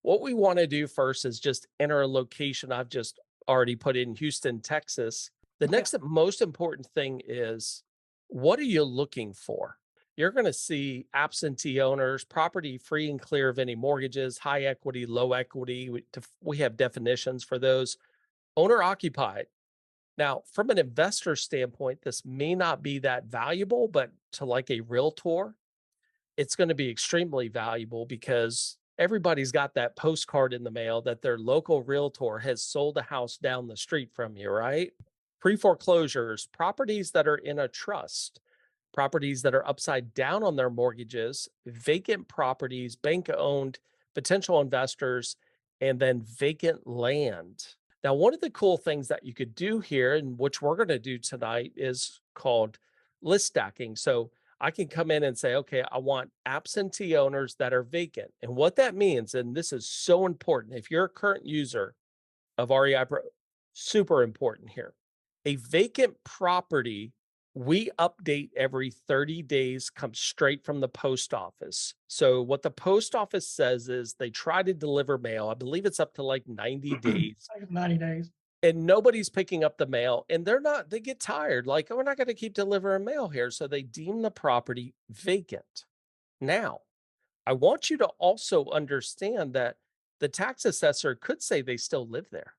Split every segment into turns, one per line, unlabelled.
What we want to do first is just enter a location. I've just already put in Houston, Texas. The
Okay.
next most important thing is, what are you looking for? You're going to see absentee owners, property free and clear of any mortgages, high equity, low equity. We have definitions for those. Owner occupied. Now, from an investor standpoint, this may not be that valuable, but to like a realtor, it's going to be extremely valuable because everybody's got that postcard in the mail that their local realtor has sold a house down the street from you, right? Pre foreclosures, properties that are in a trust, properties that are upside down on their mortgages, vacant properties, bank owned, potential investors, and then vacant land. Now, one of the cool things that you could do here, and which we're going to do tonight, is called list stacking. So I can come in and say, okay, I want absentee owners that are vacant. And what that means, and this is so important, if you're a current user of REIPro, super important here. A vacant property, we update every 30 days, comes straight from the post office. So what the post office says is they try to deliver mail. I believe it's up to like 90 days
Like 90 days.
and nobody's picking up the mail and they get tired. Like, "Oh, we're not going to keep delivering mail here." So they deem the property vacant. Now, I want you to also understand that the tax assessor could say they still live there.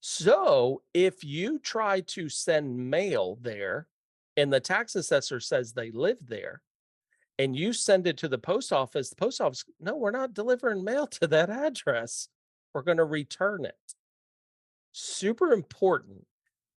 So if you try to send mail there and the tax assessor says they live there and you send it to the post office, no, we're not delivering mail to that address. We're going to return it. Super important.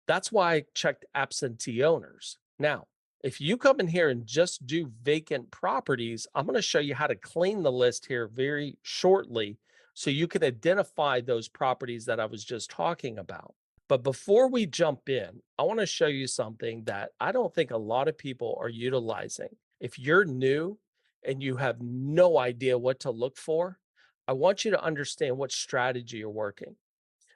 That's why I checked absentee owners. Now, if you come in here and just do vacant properties, I'm going to show you how to clean the list here very shortly so you can identify those properties that I was just talking about. But before we jump in, I want to show you something that I don't think a lot of people are utilizing. If you're new and you have no idea what to look for, I want you to understand what strategy you're working.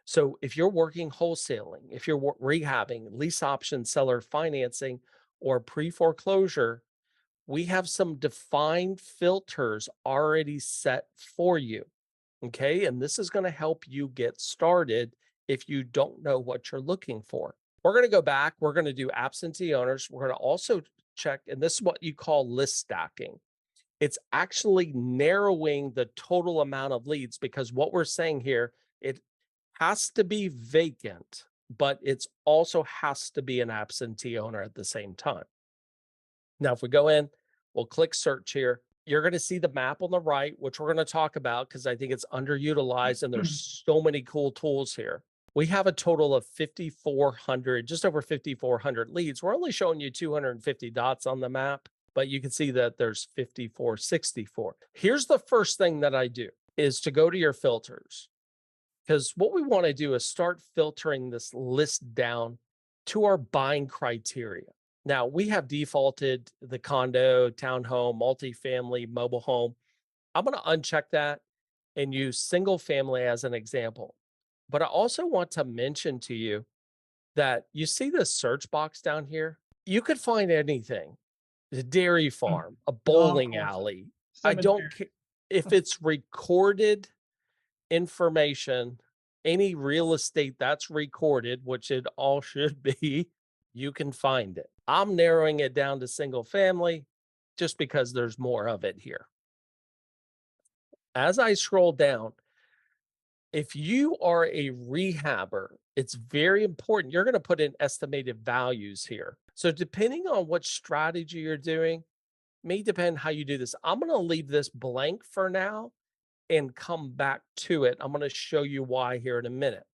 So if you're working wholesaling, if you're rehabbing, lease option seller financing, or pre foreclosure, we have some defined filters already set for you. Okay. And this is going to help you get started if you don't know what you're looking for. We're going to go back. We're going to do absentee owners. We're going to also check, and this is what you call list stacking. It's actually narrowing the total amount of leads because what we're saying here, it has to be vacant, but it's also has to be an absentee owner at the same time. Now, if we go in, we'll click search here. You're going to see the map on the right, which we're going to talk about because I think it's underutilized and there's so many cool tools here. We have a total of 5,400, just over 5,400 leads. We're only showing you 250 dots on the map, but you can see that there's 5,464. Here's the first thing that I do is to go to your filters, because what we want to do is start filtering this list down to our buying criteria. Now, we have defaulted the condo, townhome, multifamily, mobile home. I'm going to uncheck that and use single family as an example. But I also want to mention to you that you see the search box down here? You could find anything, a dairy farm, a
Golf
bowling
courses,
alley. I don't
cemetery.
care if it's recorded information, any real estate that's recorded, which it all should be, you can find it. I'm narrowing it down to single family just because there's more of it here. As I scroll down, if you are a rehabber, it's very important. You're going to put in estimated values here. So, depending on what strategy you're doing, may depend how you do this. I'm going to leave this blank for now and come back to it. I'm going to show you why here in a minute.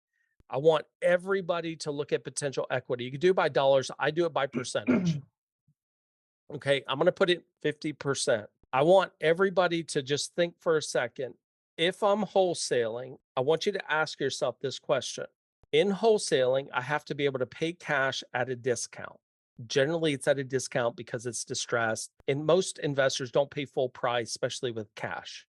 I want everybody to look at potential equity. You can do it by dollars. I do it by percentage. Okay. I'm going to put it 50%. I want everybody to just think for a second. If I'm wholesaling, I want you to ask yourself this question. In wholesaling, I have to be able to pay cash at a discount. Generally, it's at a discount because it's distressed. And most investors don't pay full price, especially with cash.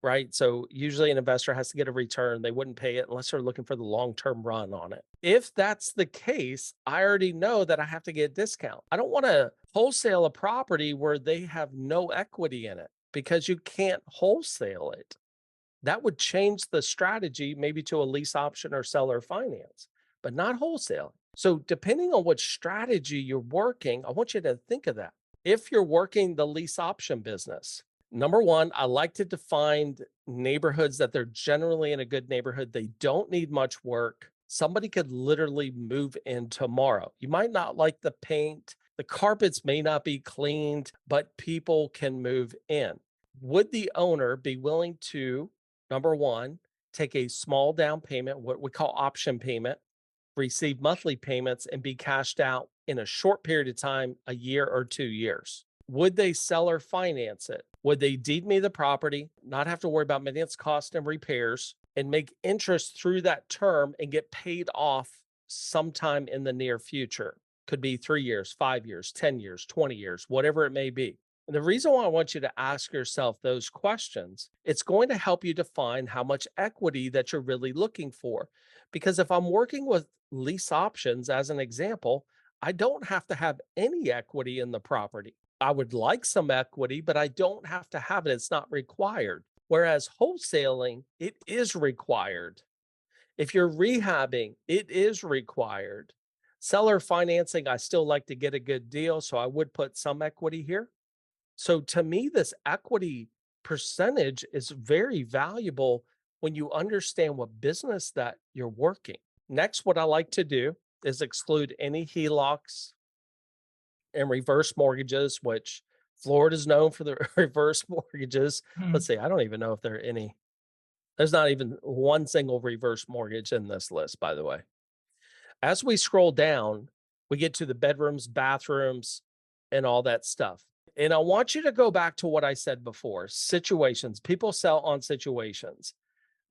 Right? So usually an investor has to get a return. They wouldn't pay it unless they're looking for the long-term run on it. If that's the case, I already know that I have to get a discount. I don't want to wholesale a property where they have no equity in it because you can't wholesale it. That would change the strategy maybe to a lease option or seller finance, but not wholesale. So, depending on what strategy you're working, I want you to think of that. If you're working the lease option business, number one, I like to define neighborhoods that they're generally in a good neighborhood. They don't need much work. Somebody could literally move in tomorrow. You might not like the paint, the carpets may not be cleaned, but people can move in. Would the owner be willing to, number one, take a small down payment, what we call option payment, receive monthly payments, and be cashed out in a short period of time, a year or 2 years? Would they sell or finance it? Would they deed me the property, not have to worry about maintenance costs and repairs, and make interest through that term and get paid off sometime in the near future? Could be 3 years, 5 years, 10 years, 20 years, whatever it may be. And the reason why I want you to ask yourself those questions, it's going to help you define how much equity that you're really looking for. Because if I'm working with lease options, as an example, I don't have to have any equity in the property. I would like some equity, but I don't have to have it. It's not required. Whereas wholesaling, it is required. If you're rehabbing, it is required. Seller financing, I still like to get a good deal. So I would put some equity here. So to me, this equity percentage is very valuable when you understand what business that you're working. Next, what I like to do is exclude any HELOCs and reverse mortgages, which Florida's known for the reverse mortgages. Let's
Mhm.
see, I don't even know if there are any. There's not even one single reverse mortgage in this list, by the way. As we scroll down, we get to the bedrooms, bathrooms, and all that stuff. And I want you to go back to what I said before, situations. People sell on situations.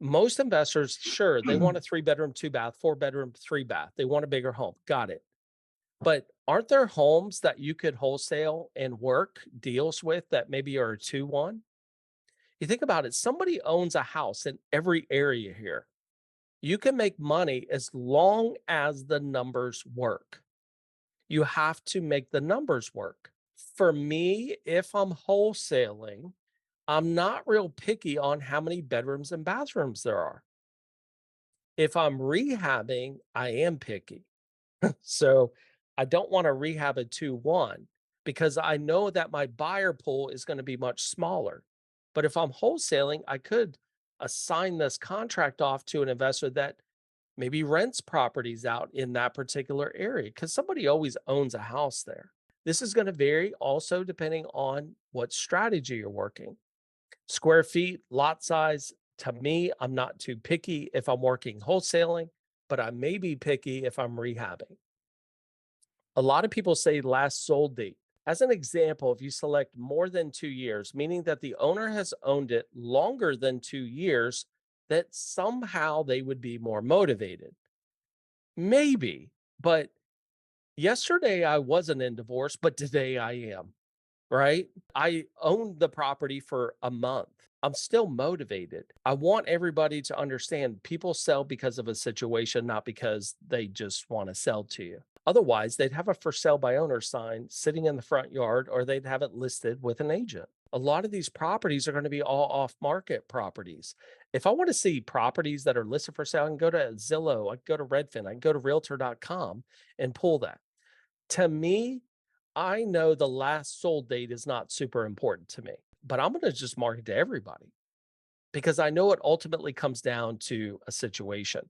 Most investors, sure, they want a 3 bedroom, 2 bath, 4 bedroom, 3 bath. They want a bigger home. Got it. But aren't there homes that you could wholesale and work deals with that maybe are a 2-1? You think about it, somebody owns a house in every area here. You can make money as long as the numbers work. You have to make the numbers work. For me, if I'm wholesaling, I'm not real picky on how many bedrooms and bathrooms there are. If I'm rehabbing, I am picky. So I don't want to rehab a 2-1 because I know that my buyer pool is going to be much smaller. But if I'm wholesaling, I could assign this contract off to an investor that maybe rents properties out in that particular area because somebody always owns a house there. This is going to vary also depending on what strategy you're working. Square feet, lot size, to me, I'm not too picky if I'm working wholesaling, but I may be picky if I'm rehabbing. A lot of people say last sold date. As an example, if you select more than 2 years, meaning that the owner has owned it longer than 2 years, that somehow they would be more motivated. Maybe, but yesterday I wasn't in divorce, but today I am, right? I owned the property for a month. I'm still motivated. I want everybody to understand people sell because of a situation, not because they just want to sell to you. Otherwise, they'd have a for sale by owner sign sitting in the front yard, or they'd have it listed with an agent. A lot of these properties are going to be all off market properties. If I want to see properties that are listed for sale, I can go to Zillow, I can go to Redfin, I can go to realtor.com and pull that. To me, I know the last sold date is not super important to me, but I'm going to just market to everybody because I know it ultimately comes down to a situation.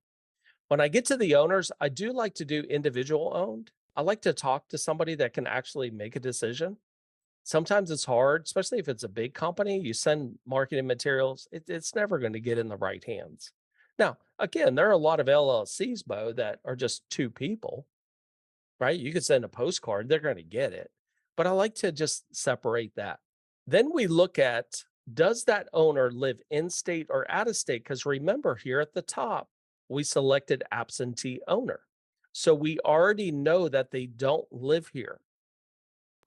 When I get to the owners, I do like to do individual owned. I like to talk to somebody that can actually make a decision. Sometimes it's hard, especially if it's a big company. You send marketing materials, it's never going to get in the right hands. Now, again, there are a lot of LLCs, Bo, that are just two people, right? You could send a postcard, they're going to get it. But I like to just separate that. Then we look at, does that owner live in state or out of state? Because remember, here at the top, we selected absentee owner. So we already know that they don't live here.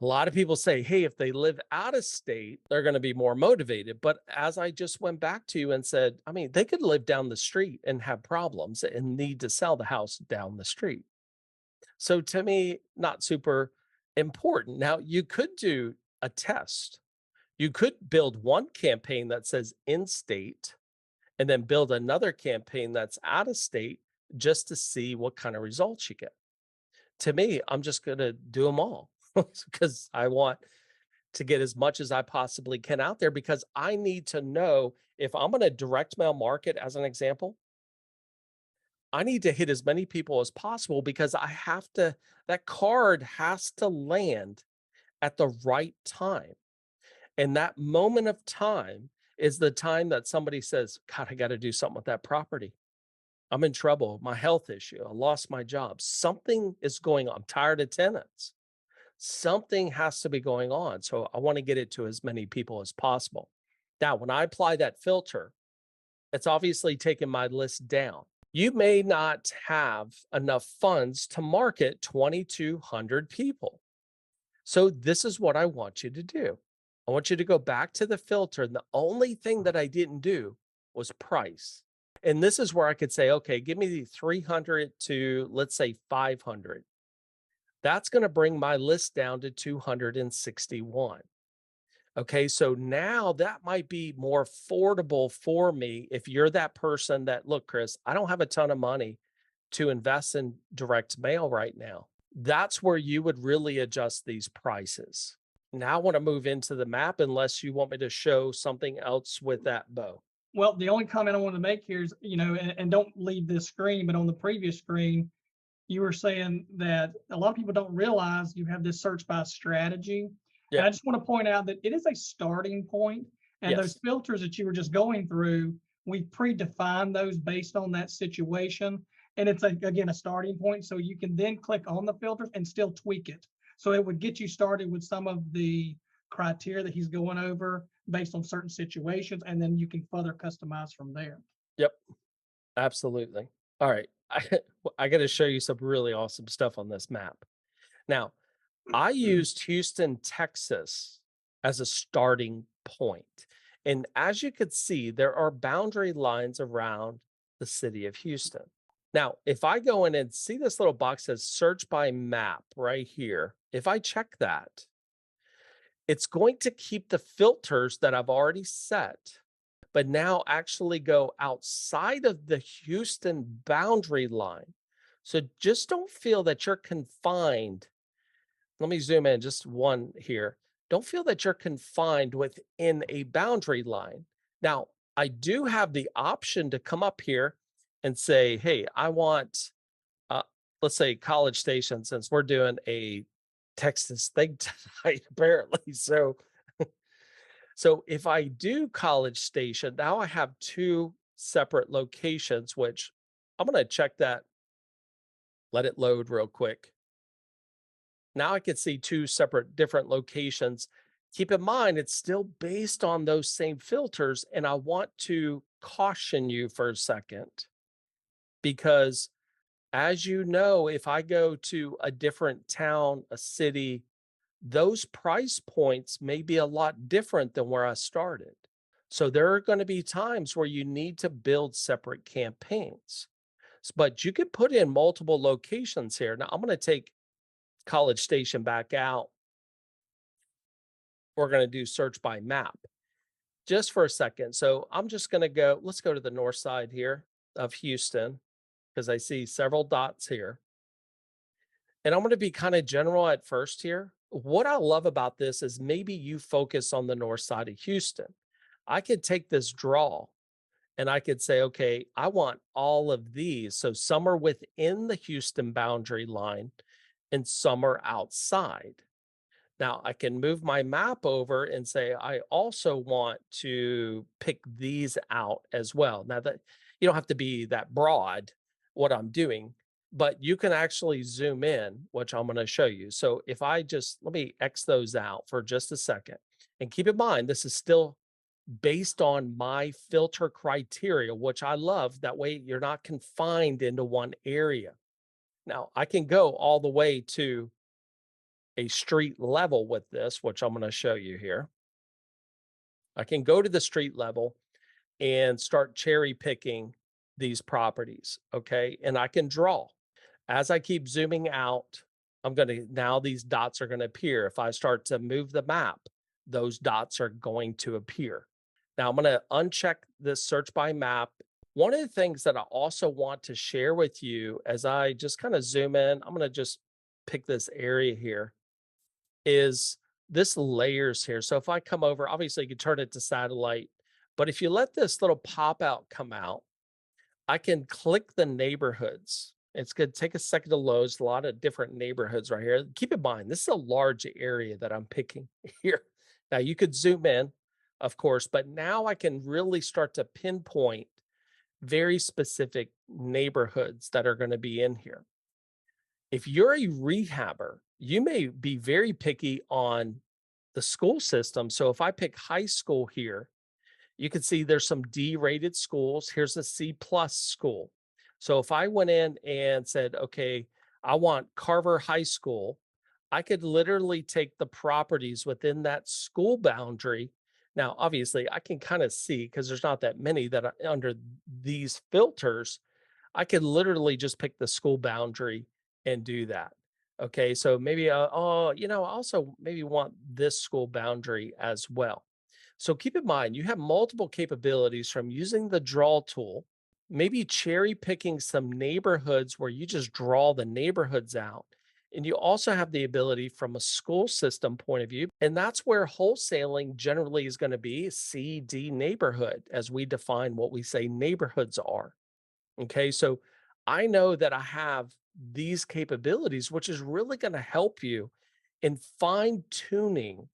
A lot of people say, hey, if they live out of state, they're going to be more motivated. But as I just went back to you and said, I mean, they could live down the street and have problems and need to sell the house down the street. So to me, not super important. Now, you could do a test. You could build one campaign that says in state and then build another campaign that's out of state just to see what kind of results you get. To me, I'm just going to do them all because I want to get as much as I possibly can out there because I need to know if I'm going to direct mail market, as an example, I need to hit as many people as possible because I have to, that card has to land at the right time. And that moment of time is the time that somebody says, God, I got to do something with that property. I'm in trouble. My health issue. I lost my job. Something is going on. I'm tired of tenants. Something has to be going on. So I want to get it to as many people as possible. Now, when I apply that filter, it's obviously taking my list down. You may not have enough funds to market 2,200 people. So this is what I want you to do. I want you to go back to the filter. And the only thing that I didn't do was price. And this is where I could say, okay, give me the 300 to, let's say, 500. That's going to bring my list down to 261. Okay, so now that might be more affordable for me if you're that person that, look, Chris, I don't have a ton of money to invest in direct mail right now. That's where you would really adjust these prices. Now I want to move into the map unless you want me to show something else with that bow.
Well, the only comment I want to make here is, and don't leave this screen, but on the previous screen, you were saying that a lot of people don't realize you have this search by strategy. And
Yeah.
I just want to point out that it is a starting point, and those
Yes.
filters that you were just going through, we predefined those based on that situation. And it's again a starting point. So you can then click on the filters and still tweak it. So it would get you started with some of the criteria that he's going over based on certain situations, and then you can further customize from there.
Yep. Absolutely. All right. I got to show you some really awesome stuff on this map. Now, I used Houston, Texas as a starting point. And as you could see, there are boundary lines around the city of Houston. Now, if I go in and see this little box that says search by map right here, if I check that, it's going to keep the filters that I've already set, but now actually go outside of the Houston boundary line. So just don't feel that you're confined. Let me zoom in just one here. Don't feel that you're confined within a boundary line. Now, I do have the option to come up here and say, hey, I want, uh, let's say College Station, since we're doing a Texas thing tonight, apparently. So if I do College Station, now I have two separate locations, which I'm going to check that, let it load real quick. Now I can see two separate different locations. Keep in mind, it's still based on those same filters. And I want to caution you for a second because, as you know, if I go to a different town, a city, those price points may be a lot different than where I started. So there are going to be times where you need to build separate campaigns. But you could put in multiple locations here. Now I'm going to take College Station back out. We're going to do search by map just for a second. So I'm just going to go, let's go to the north side here of Houston because I see several dots here. And I'm going to be kind of general at first here. What I love about this is maybe you focus on the north side of Houston. I could take this draw and I could say, okay, I want all of these. So some are within the Houston boundary line and some are outside. Now I can move my map over and say, I also want to pick these out as well. Now that you don't have to be that broad what I'm doing, but you can actually zoom in, which I'm going to show you. So if I just, let me X those out for just a second and keep in mind, this is still based on my filter criteria, which I love. That way you're not confined into one area. Now I can go all the way to a street level with this, which I'm going to show you here. I can go to the street level and start cherry picking these properties. Okay. And I can draw. As I keep zooming out, I'm going to, now these dots are going to appear. If I start to move the map, those dots are going to appear. Now I'm going to uncheck this search by map. One of the things that I also want to share with you as I just kind of zoom in, I'm going to just pick this area here, is this layers here. So if I come over, obviously you can turn it to satellite, but if you let this little pop out come out, I can click the neighborhoods. It's going to take a second to load. There's a lot of different neighborhoods right here. Keep in mind, this is a large area that I'm picking here. Now you could zoom in, of course, but now I can really start to pinpoint very specific neighborhoods that are going to be in here. If you're a rehabber, you may be very picky on the school system. So if I pick high school here, you can see there's some D-rated schools. Here's a C plus school. So if I went in and said, okay, I want Carver High School, I could literally take the properties within that school boundary. Now, obviously, I can kind of see because there's not that many that are under these filters. I could literally just pick the school boundary and do that. Okay, so maybe, oh, I also maybe want this school boundary as well. So keep in mind, you have multiple capabilities from using the draw tool, maybe cherry picking some neighborhoods where you just draw the neighborhoods out. And you also have the ability from a school system point of view. And that's where wholesaling generally is going to be CD neighborhood, as we define what we say neighborhoods are. Okay. So I know that I have these capabilities, which is really going to help you in fine tuning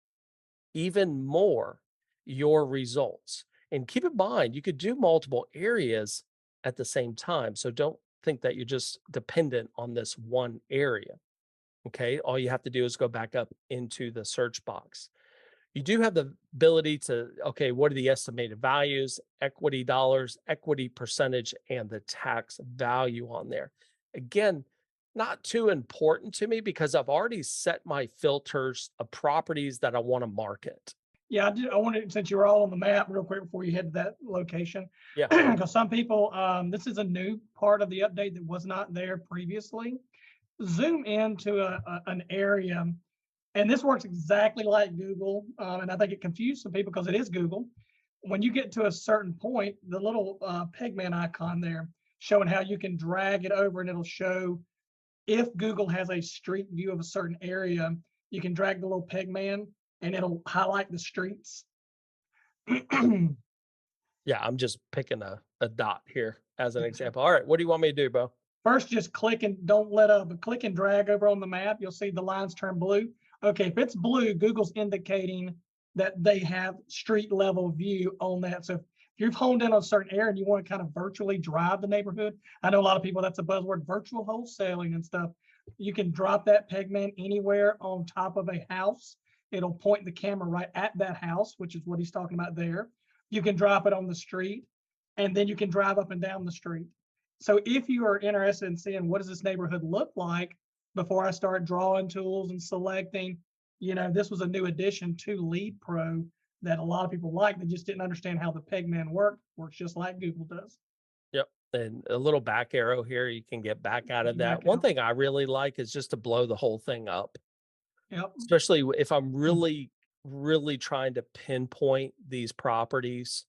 even more your results. And keep in mind, you could do multiple areas at the same time. So don't think that you're just dependent on this one area. Okay. All you have to do is go back up into the search box. You do have the ability to, okay, what are the estimated values, equity dollars, equity percentage, and the tax value on there. Again, not too important to me because I've already set my filters of properties that I want to market.
Yeah, I did. I wanted, since you were all on the map, real quick before you head to that location,
Yeah.
because some people, this is a new part of the update that was not there previously. Zoom into an area, and this works exactly like Google, and I think it confused some people because it is Google. When you get to a certain point, the little pegman icon there showing how you can drag it over and it'll show if Google has a street view of a certain area, you can drag the little pegman and it'll highlight the streets.
Yeah. I'm just picking a dot here as an example. All right. What do you want me to do, Bo?
First, just click and don't let up, but click and drag over on the map. You'll see the lines turn blue. Okay, if it's blue, Google's indicating that they have street level view on that. So if you've honed in on a certain area and you want to kind of virtually drive the neighborhood, I know a lot of people, that's a buzzword, virtual wholesaling and stuff. You can drop that pegman anywhere on top of a house. It'll point the camera right at that house, which is what he's talking about there. You can drop it on the street, and then you can drive up and down the street. So if you are interested in seeing what does this neighborhood look like before I start drawing tools and selecting, this was a new addition to REIPro that a lot of people like. They just didn't understand how the pegman works just like Google does.
Yep. And a little back arrow here, you can get back out of that.
Back
One
out.
thing I really like is just to blow the whole thing up,
Yep.
especially if I'm really, really trying to pinpoint these properties.